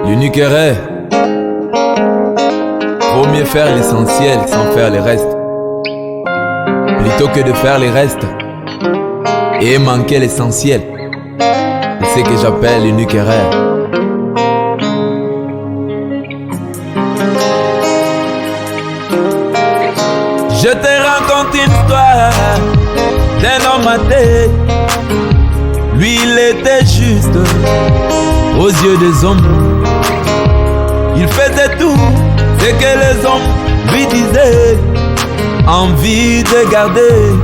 L'unique erreur, vaut mieux faire l'essentiel sans faire le reste, plutôt que de faire les restes et manquer l'essentiel. C'est ce que j'appelle l'unique erreur. Je te raconte une histoire d'un homme athée. Lui, il était juste aux yeux des hommes. Il faisait tout ce que les hommes lui disaient, envie de garder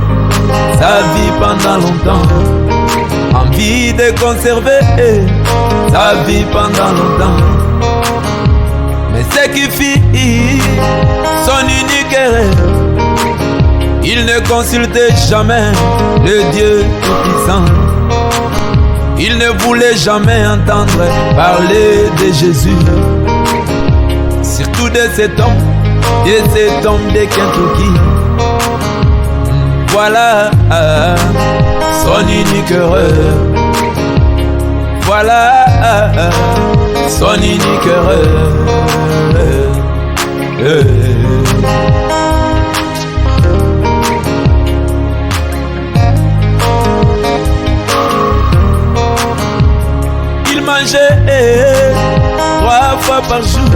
sa vie pendant longtemps, envie de conserver sa vie pendant longtemps. Mais ce qui fit son unique erreur, il ne consultait jamais le Dieu Tout-Puissant. Il ne voulait jamais entendre parler de Jésus, surtout de cet homme de Kentucky. Voilà son unique erreur. Voilà son unique erreur. Il mangeait 3 fois par jour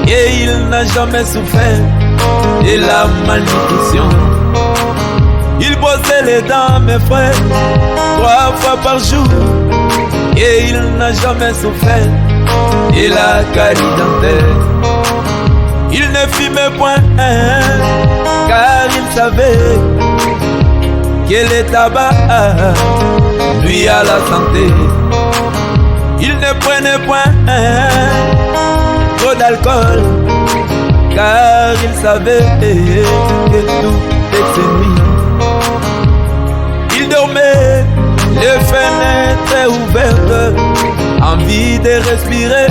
et il n'a jamais souffert de la malnutrition. Il bossait les dents, mes frères, 3 fois par jour et il n'a jamais souffert de la carie dentaire. Il ne fumait point car il savait que le tabac nuit à la santé. Il ne prenait point trop d'alcool car il savait que tout était nuit. Il dormait les fenêtres ouvertes, envie de respirer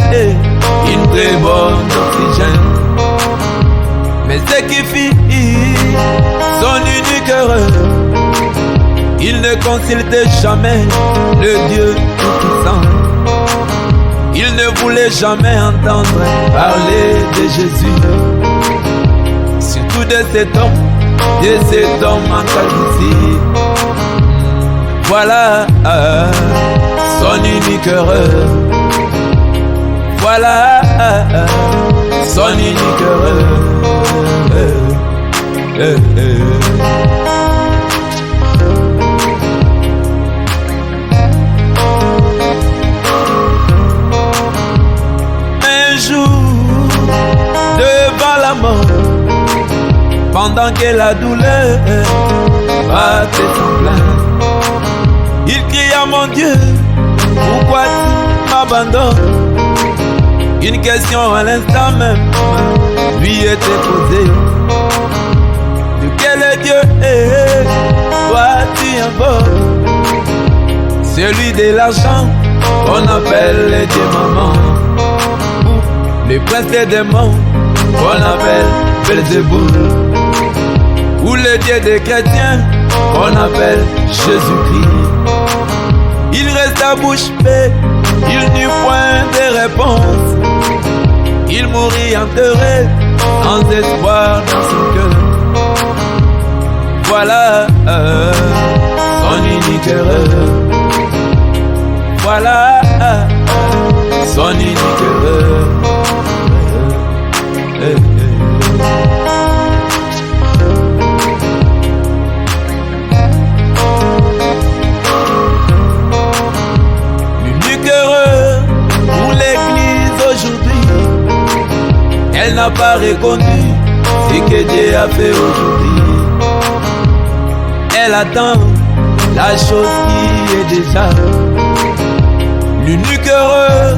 une très bonne oxygène. Mais ce qui fit son unique erreur, il ne consultait jamais le Dieu Tout-Puissant. Il ne voulait jamais entendre parler de Jésus, surtout de cet homme en calvitie. Voilà son unique erreur. Voilà son unique erreur. Un jour, devant la mort, pendant que la douleur battait son plein, il cria: mon Dieu, pourquoi tu m'abandonnes? Une question à l'instant même lui était posée: de quel Dieu est toi tu invoques? Celui de l'argent qu'on appelle le Dieu maman, ou le prince des démons qu'on appelle Belzéboul, ou le Dieu des chrétiens qu'on appelle Jésus-Christ. Il resta bouche bée, il n'eut point de réponse. Il mourut enterré, sans espoir dans son cœur. Voilà son unique erreur. Voilà son unique erreur. Elle n'a pas reconnu ce que Dieu a fait aujourd'hui. Elle attend la chose qui est déjà. L'unique erreur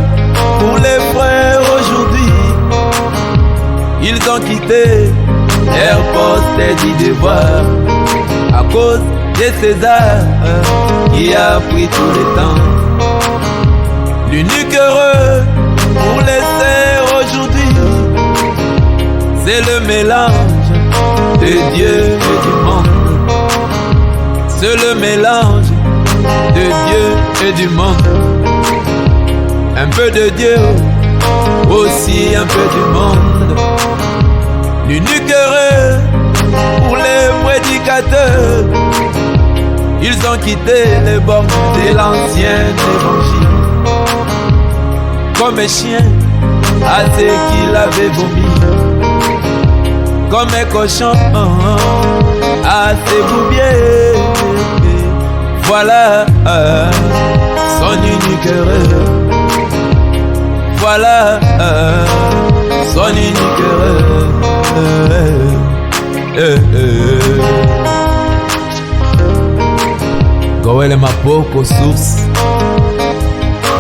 pour les frères aujourd'hui, ils ont quitté leur poste du devoir à cause de César qui a pris tout le temps. L'unique erreur pour les sœurs aujourd'hui, c'est le mélange de Dieu et du monde. C'est le mélange de Dieu et du monde. Un peu de Dieu aussi un peu du monde. L'unique erreur pour les prédicateurs, ils ont quitté les bornes de l'ancien évangile. Comme un chien à ce qu'il avait vomi, comme un cochon à ses boubiers. Voilà son unique erreur. Voilà son unique erreur. Goël Mapoko, source,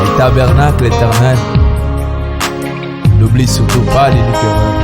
le tabernacle éternel. N'oublie surtout pas l'unique erreur.